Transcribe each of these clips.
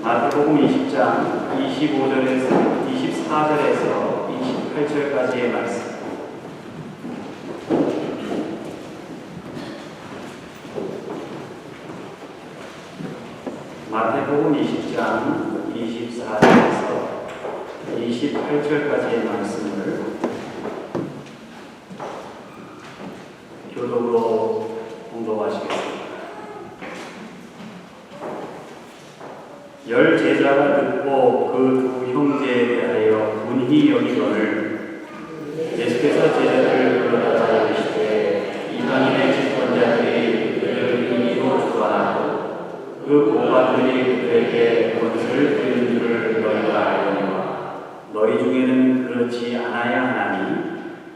마태복음 20장 25절에서 24절에서 28절까지의 말씀. 마태복음 20장 24절에서 28절까지의 말씀을 교독으로 공독하시겠습니다. 열 제자가 듣고 그 두 형제에 대하여 분히 여기거늘 예수께서 제자들을 불러다가 이르시되 이방인의 집권자들이 그들을 임의로 주관하고 그 고관들이 그들에게 권세를 부리는 줄을 너희가 알거니와 너희 중에는 그렇지 않아야 하나니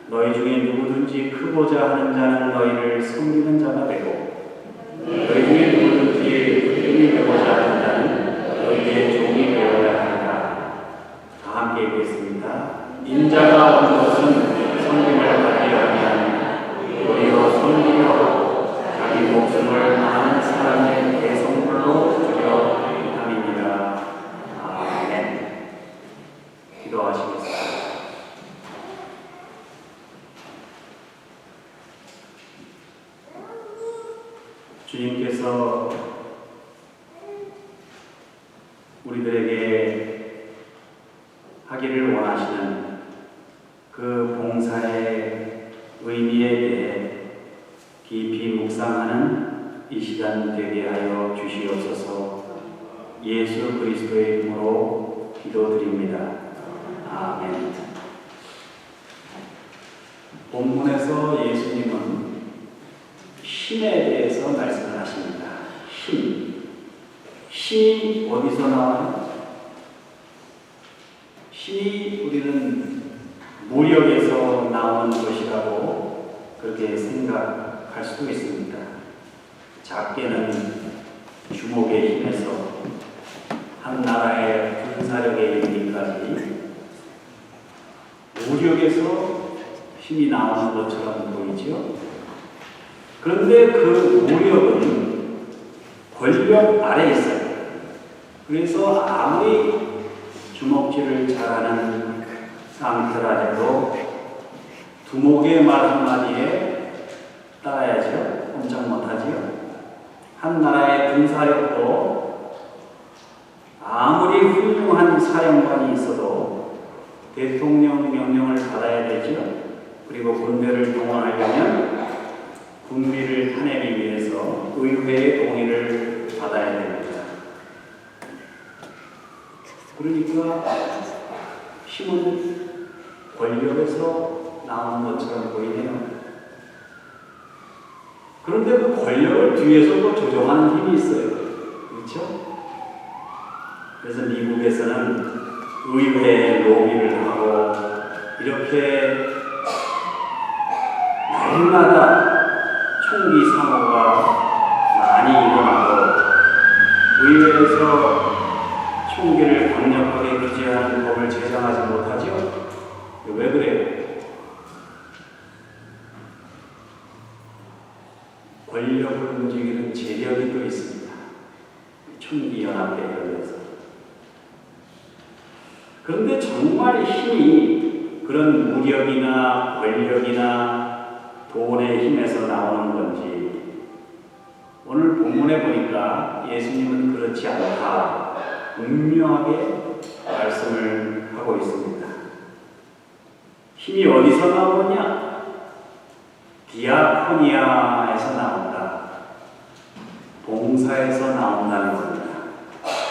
너희 중에 누구든지 크고자 하는 자는 너희를 섬기는 자가 되고 너희 중에 누구든지 부름이 되고자 하는 자는 너희의 종이 되어야 하리라. 다 함께 읽겠습니다. 인자가 온 것은 섬김을 받으려 하니 도리어 섬기려 하고 자기 목숨을 많은 사람의 대성물로 주려 함이니라. 아멘. 기도하시겠습니다. 주님께서 우리들에게 하기를 원하시는 그 봉사의 의미에 대해 깊이 묵상하는 이 시간 되게 하여 주시옵소서. 예수 그리스도의 이름으로 기도드립니다. 아멘. 본문에서 예수님은 힘에 대해서 말씀을 하십니다. 힘. 힘이 어디서 나와요? 힘이 우리는 무력에서 나오는 것이라고 그렇게 생각할 수도 있습니다. 작게는 주목의 힘에서 한 나라의 군사력에 이르기까지 무력에서 힘이 나오는 것처럼 보이죠? 그런데 그 무력은 권력 아래에 있어요. 그래서 아무리 주먹질을 잘하는 상태라 해도 두목의 말 한마디에 따라야죠. 꼼짝 못하지요. 한 나라의 군사력도 아무리 훌륭한 사령관이 있어도 대통령 명령을 받아야 되죠. 그리고 군대를 동원하려면 군비를 타내기 위해서 의회의 동의를 받아야 됩니다. 그러니까 힘은 권력에서 나오는 것처럼 보이네요. 그런데 그 권력을 뒤에서 또 조종하는 힘이 있어요. 그렇죠? 그래서 미국에서는 의회에 로비를 하고 이렇게 날마다 총기 사고가 많이 일어나고 의회에서 총기를 강력하게 규제하는 법을 제정하지 못하죠? 왜 그래요? 권력을 움직이는 재력이 또 있습니다. 총기연합회에 의해서. 그런데 정말 힘이 그런 무력이나 권력이나 돈의 힘에서 나오는 건지 오늘 본문에 보니까 예수님은 그렇지 않다. 분명하게 말씀을 하고 있습니다. 힘이 어디서 나오느냐? 디아코니아에서 나온다. 봉사에서 나온다는 겁니다.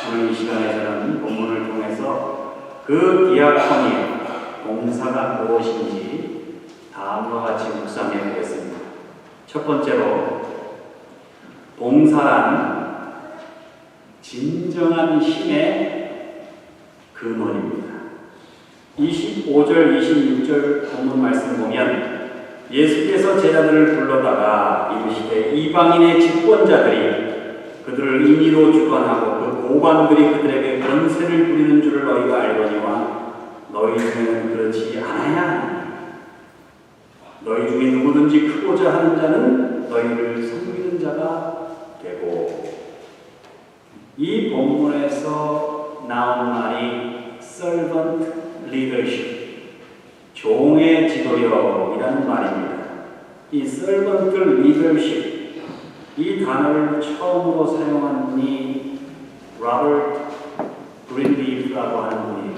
오늘 이 시간에서는 본문을 통해서 그 디아코니아, 봉사가 무엇인지 다음과 같이 묵상해 보겠습니다. 첫 번째로, 봉사란 진정한 힘의 근원입니다. 25절, 26절 본문 말씀 보면 예수께서 제자들을 불러다가 이르시되 이방인의 집권자들이 그들을 임의로 주관하고 그 고관들이 그들에게 권세를 부리는 줄을 너희가 알거니와 너희 중에는 그렇지 않아야 하니 너희 중에 누구든지 크고자 하는 자는 너희를 섬기는 자가 되고 이 본문에서 나온 말이 servant leadership, 종의 지도력이라는 말입니다. 이 servant leadership, 이 단어를 처음으로 사용한 분이 로버트 그린리프라고 하는 분이에요.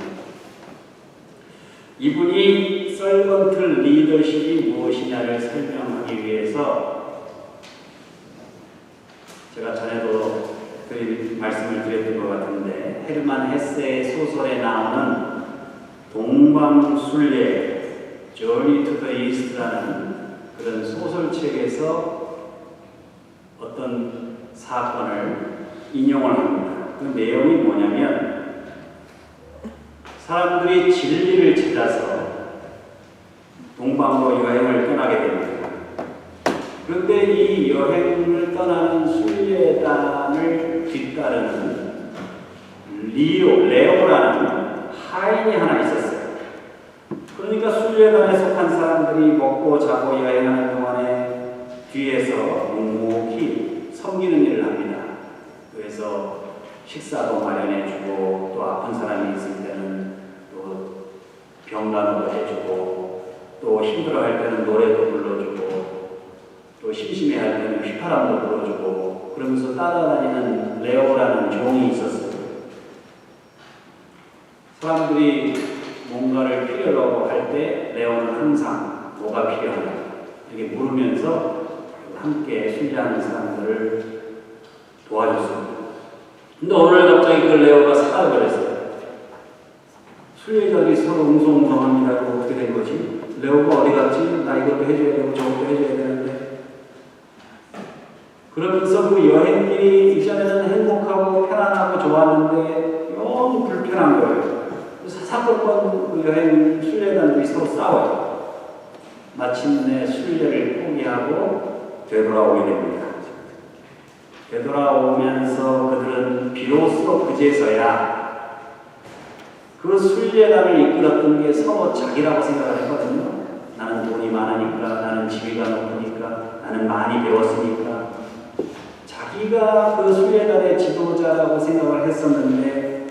이분이 servant leadership이 무엇이냐를 설명하기 위해서 제가 전에도 말씀을 드렸던 것 같은데 헤르만 헤세의 소설에 나오는 동방순례 Journey to the East라는 그런 소설책에서 어떤 사건을 인용을 합니다. 그 내용이 뭐냐면 사람들이 진리를 찾아서 동방으로 여행을 떠나게 됩니다. 그런데 이 여행을 떠나는 순례단을 뒤따르는 레오라는 하인이 하나 있었어요. 그러니까 순례단에 속한 사람들이 먹고 자고 여행하는 동안에 뒤에서 묵묵히 섬기는 일을 합니다. 그래서 식사도 마련해주고 또 아픈 사람이 있을 때는 또 병간호도 해주고 또 힘들어할 때는 노래도 불러주고 또 심심해할 때는 휘파람도 불어주고 그러면서 따라다니는 레오라는 종이 있었어요. 사람들이 뭔가를 필요로 할 때 레오는 항상 뭐가 필요하냐 이렇게 물으면서 함께 순례하는 사람들을 도와줬습니다. 근데 오늘 갑자기 그 레오가 사라져버렸어요. 순례자들이 서로 웅성웅성합니다. 어떻게 된 거지? 레오가 어디 갔지? 나 이것도 해줘야 되고 저것도 해줘야 되는데 그러면서 그 여행길이 이전에는 행복하고 편안하고 좋았는데 너무 불편한 거예요. 사건권 그 여행 순례단들이 서로 싸워요. 마침내 순례를 포기하고 되돌아오게 됩니다. 되돌아오면서 그들은 비로소 그제서야 그 순례단을 이끌었던 게 서로 자기라고 생각을 했거든요. 나는 돈이 많으니까, 나는 지위가 높으니까, 나는 많이 배웠으니까 자기가 그 순례단의 지도자라고 생각을 했었는데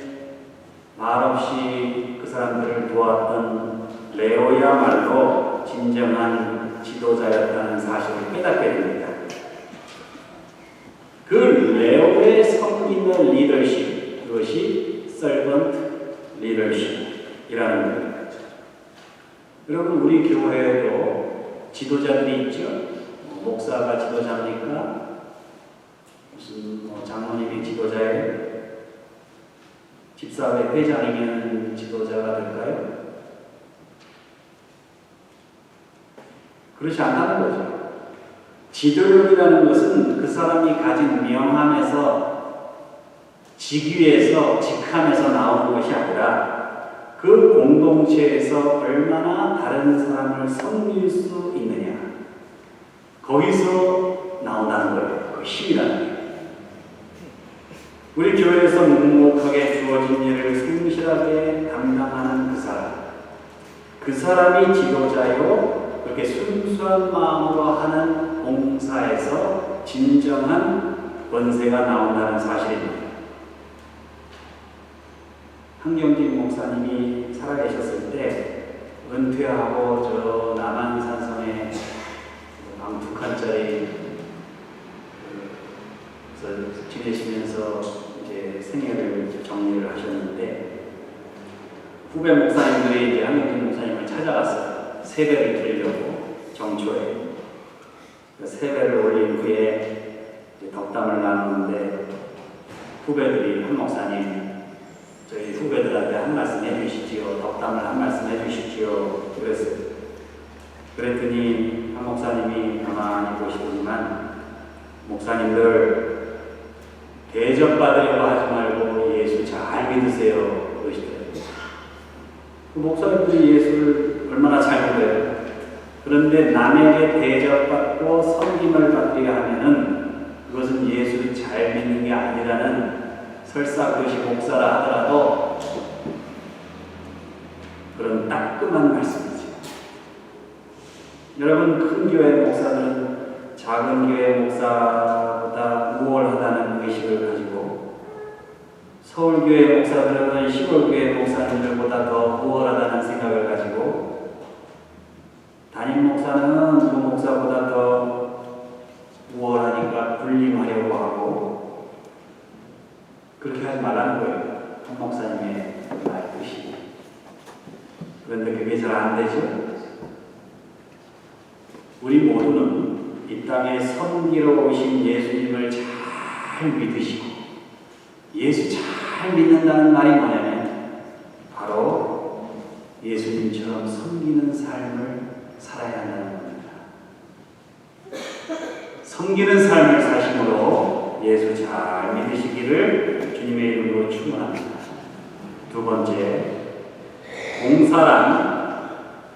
말없이 그 사람들을 도왔던 레오야말로 진정한 지도자였다는 사실을 깨닫게 됩니다. 그 레오의 섬기는 리더십, 그것이 servant leadership이라는 겁니다. 여러분 우리 교회에도 지도자들이 있죠. 목사가 지도자입니까? 무슨 장로님이 지도자예요? 집사회 회장이면 지도자가 될까요? 그렇지 않다는 거죠. 지도력이라는 것은 그 사람이 가진 명함에서 직위에서 직함에서 나오는 것이 아니라 그 공동체에서 얼마나 다른 사람을 섬길 수 있느냐 거기서 나온다는 거예요. 그 힘이라는 게. 우리 교회에서 묵묵하게 주어진 일을 성실하게 감당하는 그 사람이 지도자요 그렇게 순수한 마음으로 하는 봉사에서 진정한 권세가 나온다는 사실입니다. 한경진 목사님이 살아계셨을 때 은퇴하고 저 남한산성에 방 2칸짜리 지내시면서 이제 생애를 정리를 하셨는데 후배 목사님들이 이제 한경진 목사님을 찾아갔어요. 세배를 드리려고 정초에 세배를 올린 후에 덕담을 나누는데 후배들이 한 목사님 저희 후배들한테 한 말씀 해주시지요. 덕담을 한 말씀 해주시지요. 그랬어요. 그랬더니 한 목사님이 가만히 보시더니만 목사님들 대접받으려고 하지 말고 예수 잘 믿으세요. 그러시더라고요. 그 목사님들이 예수를 얼마나 잘 믿어요. 그런데 남에게 대접받고 섬김을 받게 하면은 그것은 예수를 잘 믿는 게 아니라는 설사 그것이 목사라 하더라도 그런 따끔한 말씀이죠. 여러분 큰 교회 목사들은 작은 교회 목사보다 우월하다는 의식을 가지고 서울교회 목사들은 시골교회 목사님들보다 더 우월하다는 생각을 가지고 담임 목사는 그 목사보다 더 우월하니까 군림하려고 하고 그렇게 하지 말라는 거예요. 한 목사님의 말뜻이. 그런데 그게 잘 안 되죠. 우리 모두는 이 땅에 섬기러 오신 예수님을 잘 믿으시고 예수 잘 믿는다는 말이 뭐냐면 바로 예수님처럼 섬기는 삶을 살아야 한다는 겁니다. 섬기는 삶을 사심으로 예수 잘 믿으시기를 주님의 이름으로 축원합니다. 두 번째, 봉사란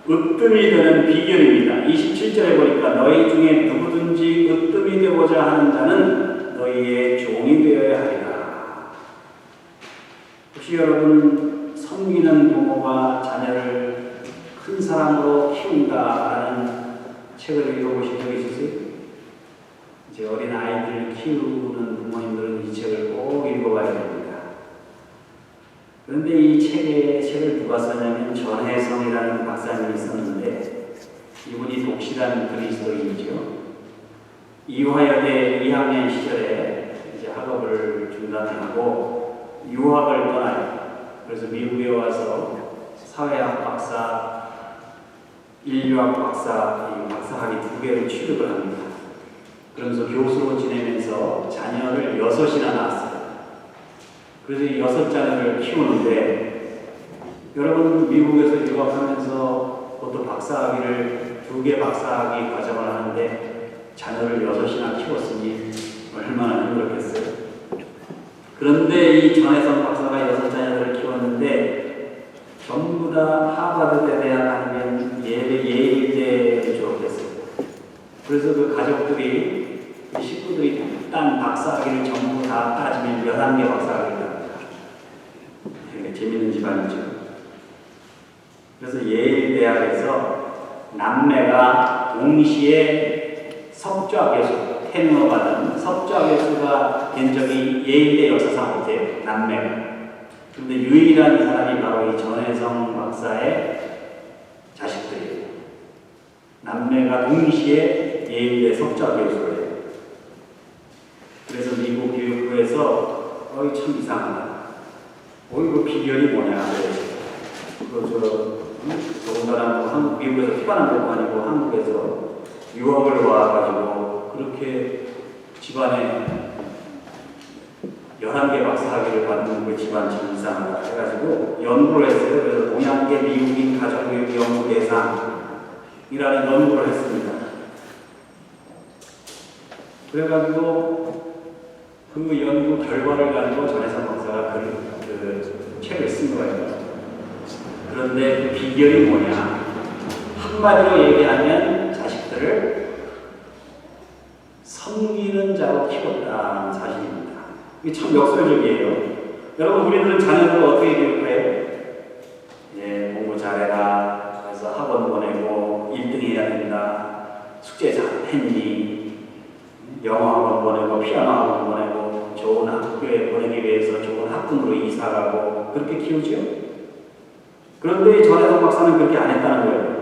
으뜸이 되는 비결입니다. 27절에 보니까 너희 중에 누구든지 으뜸이 되고자 하는 자는 너희의 종이 되어야 하리라. 혹시 여러분 섬기는 부모가 자녀를 큰 사람으로 키운다라는 책을 읽어보신 적 있으세요? 이제 어린 아이들 키우는 부모님들은 이 책을 꼭 읽어봐야 됩니다. 그런데 이 책을 누가 썼냐면 전혜성이라는 박사님이 썼는데 이분이 독실한 그리스도인이죠. 이화여대 2학년 시절에 이제 학업을 중단하고 유학을 떠나요. 그래서 미국에 와서 사회학 박사, 인류학 박사, 박사학위 2개를 취득을 합니다. 그러면서 교수로 지내면서 자녀를 6이나 낳았어요. 그래서 이 6자녀를 키우는데 여러분 미국에서 유학하면서 그것도 박사학위를 2개 박사학위 과정을 하는데 자녀를 6이나 키웠으니 얼마나 힘들었겠어요. 그런데 이 전혜성 박사가 6자녀를 키웠는데 전부 다 하버드 대학 아니면 예일대를 졸업했어요. 그래서 그 가족들이 식구들이 딴 박사학위를 전부 다 따지면 11개 박사학위를 합니다. 되게 재밌는 집안이죠. 그래서 예일대학에서 남매가 동시에 석좌 교수, 테누어 받은 석좌 교수가 된 적이 예일대 역사상 없대요. 남매가. 그런데 유일한 사람이 바로 이 전혜성 박사의 자식들이에요. 남매가 동시에 예일대 석좌 교수를 해요. 그래서 미국 교육부에서 참 이상하다. 이거 비결이 뭐냐. 더군다나 미국에서 피반한 것도 아니고 한국에서 유학을 와가지고 그렇게 집안에 11개 박사학위를 받는 그 집안 참 이상하다 해가지고 연구를 했어요. 그래서 동양계 미국인 가정교육 연구 대상이라는 연구를 했습니다. 그래가지고 그 연구 결과를 가지고 전혜성 박사가 그 책을 쓴 거예요. 그런데 그 비결이 뭐냐? 한마디로 얘기하면 자식들을 섬기는 자로 키웠다는 사실입니다. 이게 참 역설적이에요. 여러분 우리들은 자녀들을 어떻게 교육해요? 예, 공부 잘해라. 그래서 학원 보내고 1등 해야 된다. 숙제 잘했니? 영어 학원 보내고 피아노 학원 보내고 좋은 학교에 보내기 위해서 좋은 학군으로 이사가고 그렇게 키우죠? 그런데 전혜성 박사는 그렇게 안 했다는 거예요.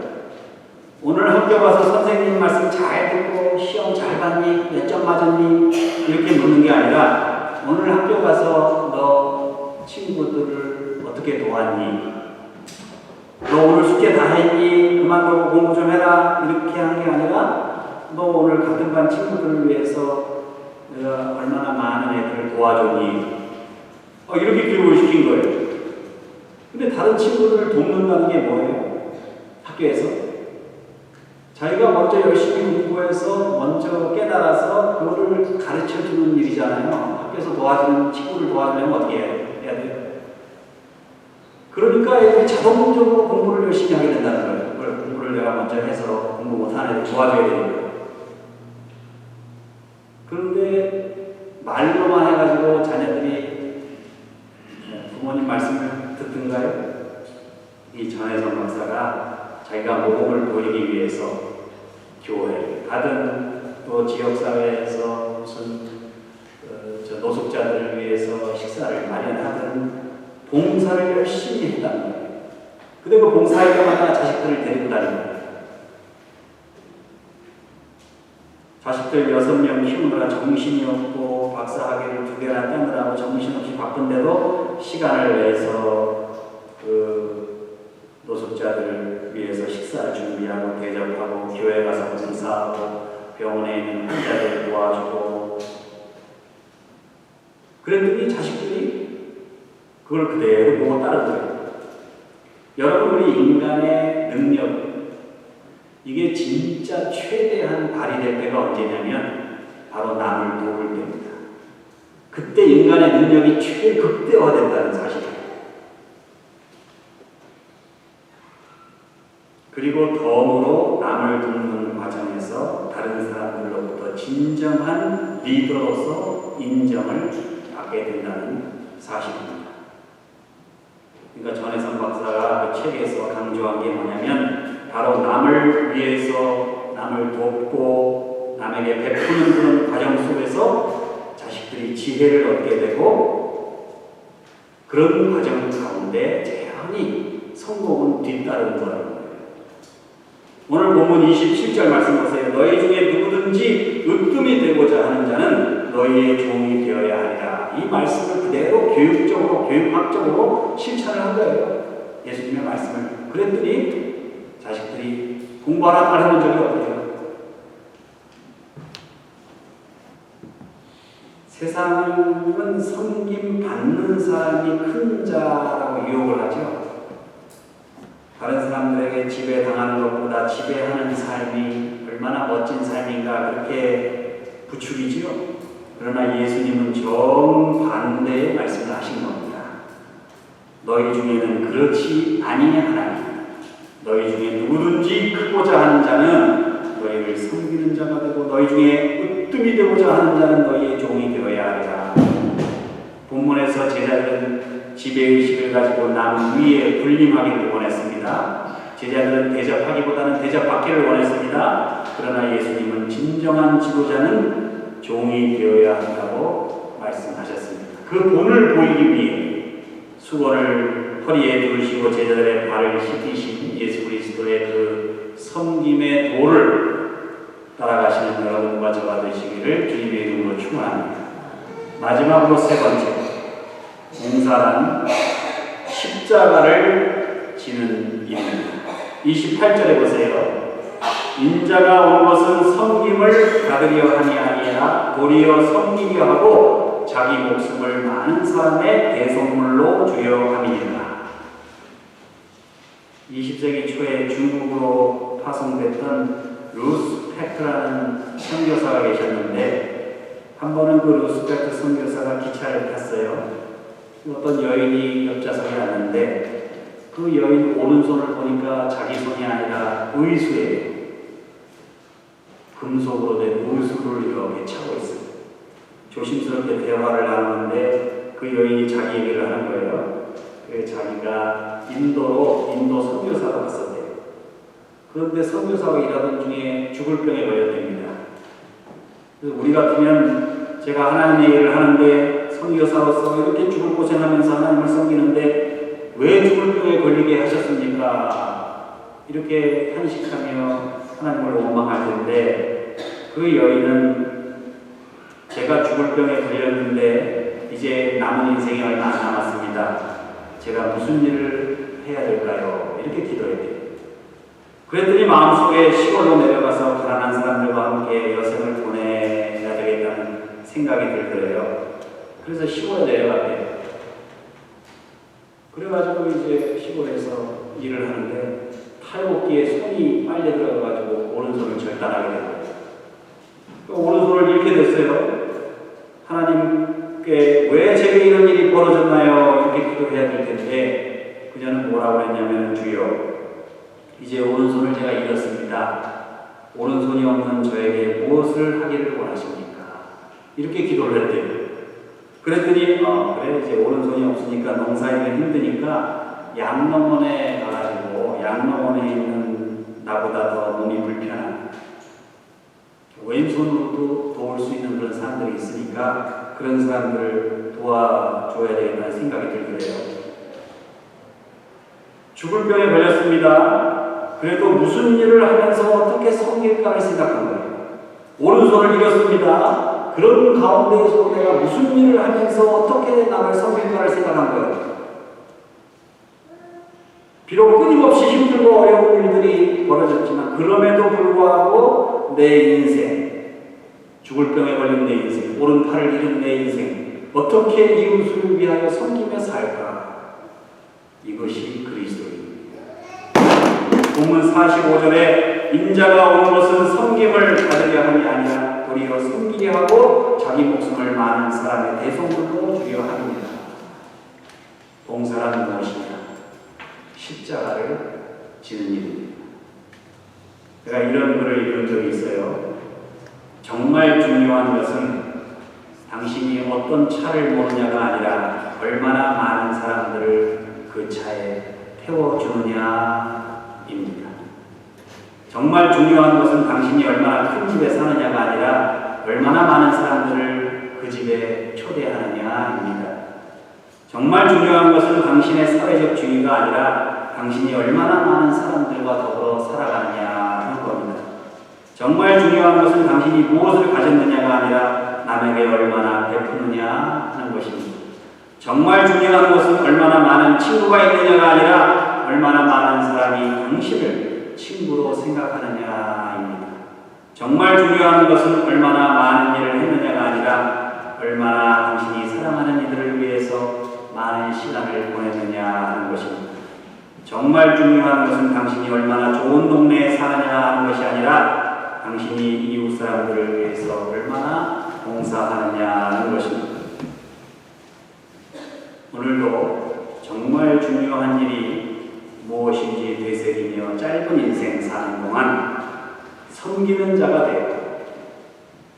오늘 학교 가서 선생님 말씀 잘 듣고 시험 잘 봤니? 몇 점 맞았니? 이렇게 묻는 게 아니라 오늘 학교 가서 너 친구들을 어떻게 도왔니? 너 오늘 숙제 다 했니? 그만두고 공부 좀 해라. 이렇게 하는 게 아니라 너 오늘 같은 반 친구들을 위해서 내가 얼마나 많은 애들을 도와줬니? 이렇게 교육을 시킨 거예요. 근데 다른 친구들을 돕는다는 게 뭐예요? 학교에서? 자기가 먼저 열심히 공부해서 먼저 깨달아서 그거를 가르쳐주는 일이잖아요. 학교에서 도와주는 친구를 도와주려면 어떻게 해야 돼요? 그러니까 애들이 자동적으로 공부를 열심히 하게 된다는 거예요. 그걸 공부를 내가 먼저 해서 공부 못하는 애들 도와줘야 되는 거예요. 그런데 말로만 해가지고 자녀들이 부모님 말씀을 듣든가요? 이 전혜성 박사가 자기가 모범을 보이기 위해서 교회를 가든 또 지역사회에서 무슨 노숙자들을 위해서 식사를 마련하든 봉사를 열심히 했다는 거예요. 근데 그 봉사할 때마다 자식들을 데리고 다니는 거예요. 자식들 6명 키우느라 정신이 없고 박사학위를 2개나 따느라고 정신없이 바쁜데도 시간을 내서 그 노숙자들을 위해서 식사를 준비하고 대접하고 교회 가서 봉사하고 병원에 있는 환자들 도와주고 그랬더니 자식들이 그걸 그대로 보고 따른 거예요. 여러분, 우리 인간의 능력 이게 진짜 최대한 발휘될 때가 언제냐면 바로 남을 도울 때입니다. 그때 인간의 능력이 최극대화된다는 사실이에요. 그리고 덤으로 남을 돕는 과정에서 다른 사람들로부터 진정한 리더로서 인정을 받게 된다는 사실입니다. 그러니까 전혜선 박사가 그 책에서 강조한 게 뭐냐면 바로 남을 위해서 남을 돕고 남에게 베푸는 그런 과정 속에서 자식들이 지혜를 얻게 되고 그런 과정 가운데 재현히 성공은 뒤따르는 거라는 거예요. 오늘 본문 27절 말씀 보세요. 너희 중에 누구든지 으뜸이 되고자 하는 자는 너희의 종이 되어야 하리라. 이 말씀을 그대로 교육적으로 교육학적으로 실천을 한 거예요. 예수님의 말씀을. 그랬더니 자식들이 공부하라는 말 해본 적이 없대요. 세상은 섬김 받는 사람이 큰 자라고 유혹을 하죠. 다른 사람들에게 지배당하는 것보다 지배하는 삶이 얼마나 멋진 삶인가 그렇게 부추기지요. 그러나 예수님은 정반대의 말씀을 하신 겁니다. 너희 중에는 그렇지 아니하나니 너희 중에 누구든지 크고자 하는 자는 너희를 섬기는 자가 되고 너희 중에 으뜸이 되고자 하는 자는 너희의 종이 되어야 하리라. 본문에서 제자들은 지배의식을 가지고 남 위에 군림하기를 원했습니다. 제자들은 대접하기보다는 대접받기를 원했습니다. 그러나 예수님은 진정한 지도자는 종이 되어야 한다고 말씀하셨습니다. 그 본을 보이기 위해 수건을 허리에 두르시고 제자들의 발을 씻기신 예수 그리스도의 그 섬김의 도를 따라가시는 여러분과 저가 되시기를 주님의 이름으로 축원합니다. 마지막으로 세 번째, 봉사란 십자가를 지는 일입니다. 28절에 보세요. 인자가 온 것은 섬김을 받으려 함이 아니라 도리어 섬기려 하고 자기 목숨을 많은 사람의 대속물로 주려 함이니라. 20세기 초에 중국으로 파송됐던 루스펙트라는 선교사가 계셨는데 한 번은 그 루스펙트 선교사가 기차를 탔어요. 어떤 여인이 옆좌석에 앉는데 그 여인 오른손을 보니까 자기 손이 아니라 의수예요. 금속으로 된 의수를 이렇게 차고 있어요. 조심스럽게 대화를 나누는데 그 여인이 자기 얘기를 하는 거예요. 자기가 인도 선교사로 갔었대요. 그런데 선교사가 일하던 중에 죽을 병에 걸렸답니다. 우리 같으면 제가 하나님 얘기를 하는데 선교사로서 이렇게 죽을 고생하면서 하나님을 섬기는데 왜 죽을 병에 걸리게 하셨습니까? 이렇게 탄식하며 하나님을 원망할 텐데 그 여인은 제가 죽을 병에 걸렸는데 이제 남은 인생이 얼마 안 남았습니다. 제가 무슨 일을 해야 될까요? 이렇게 기도했대요. 그랬더니 마음속에 시골로 내려가서 가난한 사람들과 함께 여생을 보내야 되겠다는 생각이 들더래요. 그래서 시골에 내려갔대요. 그래가지고 이제 시골에서 일을 하는데 탈곡기에 손이 빨려 들어가가지고 오른손을 절단하게 된 거예요. 오른손을 잃게 됐어요. 하나님께 왜 제게 이런 일이 벌어졌나요? 이렇게 기도해야 될 텐데 그녀는 뭐라고 했냐면 주여 이제 오른손을 제가 잃었습니다. 오른손이 없는 저에게 무엇을 하기를 원하십니까? 이렇게 기도를 했대요. 그랬더니 그래 이제 오른손이 없으니까 농사일은 힘드니까 양농원에 가가지고 양농원에 있는 나보다 더 몸이 불편한 왼손으로도 도울 수 있는 그런 사람들이 있으니까 그런 사람들을 도와줘야 되겠다는 생각이 들더래요. 죽을 병에 걸렸습니다. 그래도 무슨 일을 하면서 어떻게 섬길까를 생각한 거예요. 오른손을 잃었습니다. 그런 가운데에서 내가 무슨 일을 하면서 어떻게 남을 섬길까를 생각한 거예요. 비록 끊임없이 힘들고 어려운 일들이 벌어졌지만 그럼에도 불구하고 내 인생, 죽을 병에 걸린 내 인생, 오른팔을 잃은 내 인생, 어떻게 이웃을 위하여 섬기며 살까? 이것이 그리스도입니다. 본문 45절에 인자가 온 것은 섬김을 받으려 함이 아니라 도리어 섬기려 하고 자기 목숨을 많은 사람의 대속물로 주려 합니다. 봉사란 무엇이냐? 십자가를 지는 일입니다. 제가 이런 글을 읽은 적이 있어요. 정말 중요한 것은 당신이 어떤 차를 모느냐가 아니라 얼마나 많은 사람들을 그 차에 태워주느냐입니다. 정말 중요한 것은 당신이 얼마나 큰 집에 사느냐가 아니라 얼마나 많은 사람들을 그 집에 초대하느냐입니다. 정말 중요한 것은 당신의 사회적 지위가 아니라 당신이 얼마나 많은 사람들과 더불어 살아가느냐 하는 겁니다. 정말 중요한 것은 당신이 무엇을 가졌느냐가 아니라 남에게 얼마나 베푸느냐 하는 것입니다. 정말 중요한 것은 얼마나 많은 친구가 있느냐가 아니라 얼마나 많은 사람이 당신을 친구로 생각하느냐입니다. 정말 중요한 것은 얼마나 많은 일을 했느냐가 아니라 얼마나 당신이 사랑하는 이들을 위해서 많은 시간을 보냈느냐 하는 것입니다. 정말 중요한 것은 당신이 얼마나 좋은 동네에 사느냐 하는 것이 아니라 당신이 이웃 사람들을 위해서 얼마나 봉사하느냐 하는 것입니다. 오늘도 정말 중요한 일이 무엇인지 되새기며 짧은 인생 사는 동안 섬기는 자가 되어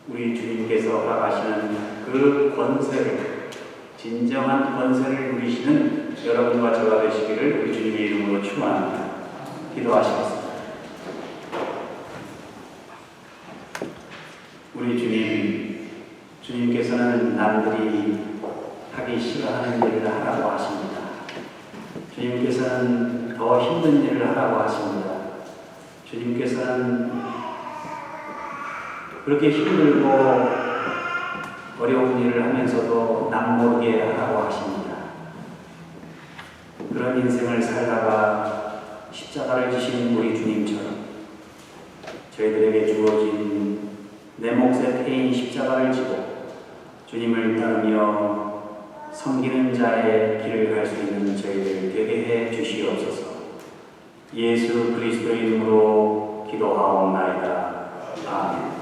우리 주님께서 허락하시는 그 권세를, 진정한 권세를 누리시는 여러분과 저가 되시기를 우리 주님의 이름으로 축원합니다. 기도하시겠습니다. 우리 주님께서는 남들이 하기 싫어하는 일을 하라고 하십니다. 주님께서는 더 힘든 일을 하라고 하십니다. 주님께서는 그렇게 힘들고 어려운 일을 하면서도 남모르게 하라고 하십니다. 그런 인생을 살다가 십자가를 지신 우리 주님처럼 저희들에게 주어진 내 몫의 패인 십자가를 지고 주님을 따르며 섬기는 자의 길을 갈 수 있는 저희들 되게 해 주시옵소서. 예수 그리스도의 이름으로 기도하옵나이다. 아멘.